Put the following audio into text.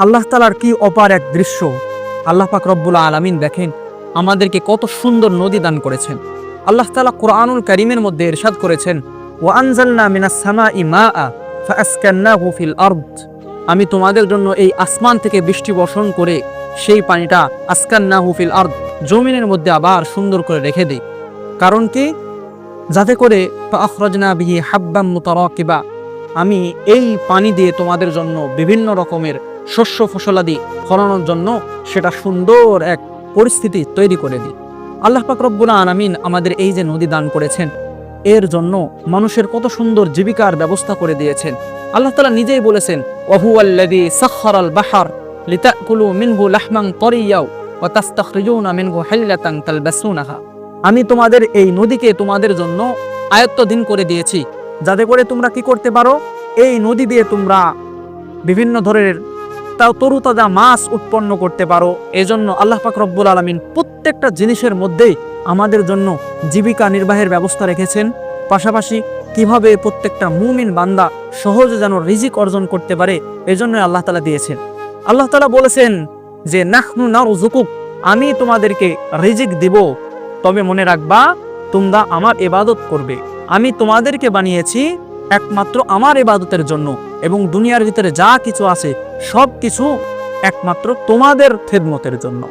আল্লাহ তাআলার কি অপার এক দৃশ্য। আল্লাহ পাক রব্বুল আলামিন দেখেন আমাদেরকে কত সুন্দর নদী দান করেছেন। আল্লাহ তাআলা কুরআনুল কারীমের মধ্যে ইরশাদ করেছেন, ওয়া আনজালনা মিনাস সামাই মাআ ফাআসকান্নাহু ফিল আরদ। আমি তোমাদের জন্য এই আসমান থেকে বৃষ্টি বর্ষণ করে সেই পানিটা আসকান্নাহু ফিল আরদ, জমিনের মধ্যে আবার সুন্দর করে রেখে দেই। কারণ কি? যাতে করে ফাআখরাজনা বিহি হাব্বাম মুতারাকিবা, আমি এই পানি দিয়ে তোমাদের জন্য বিভিন্ন রকমের শস্য ফসলাদি ফলানোর জন্য সেটা সুন্দর এক পরিস্থিতি তৈরি করে দিই। আল্লাহ পাক রব্বুল আলামিন আমাদের এই যে নদী দান করেছেন, এর জন্য মানুষের কত সুন্দর জীবিকার ব্যবস্থা করে দিয়েছেন। আল্লাহ তাআলা নিজেই বলেছেন, ওয়াহুয়াল্লাযী সাখখারাল বাহর লিতাকুলু মিনহু লাহমান তারিয়াও ওয়া তাস্তাখরিজুনা মিনহু হিল্লাতান তালবাসুনাহা। আমি তোমাদের এই নদীকে তোমাদের জন্য আয়ত্তাধীন করে দিয়েছি, যাতে করে তোমরা কি করতে পারো, এই নদী দিয়ে তোমরা বিভিন্ন ধরনের তরুতাজা মাছ উৎপন্ন করতে পারো। এজন্য আল্লাহ পাক রব্বুল আলামিন প্রত্যেকটা জিনিসের মধ্যেই আমাদের জন্য জীবিকা নির্বাহের ব্যবস্থা রেখেছেন। পাশাপাশি কিভাবে প্রত্যেকটা মুমিন বান্দা সহজে যেন রিজিক অর্জন করতে পারে, এজন্য আল্লাহ তাআলা দিয়েছেন। আল্লাহ তাআলা বলেছেন যে নাহনু নারযুকুক, আমি তোমাদেরকে রিজিক দিব, তবে মনে রাখবা তোমরা আমার ইবাদত করবে। আমি তোমাদেরকে বানিয়েছি একমাত্র আমার ইবাদতের জন্য, এবং দুনিয়ার ভিতরে যা কিছু আছে সব কিছু একমাত্র তোমাদের খেদমতের জন্য।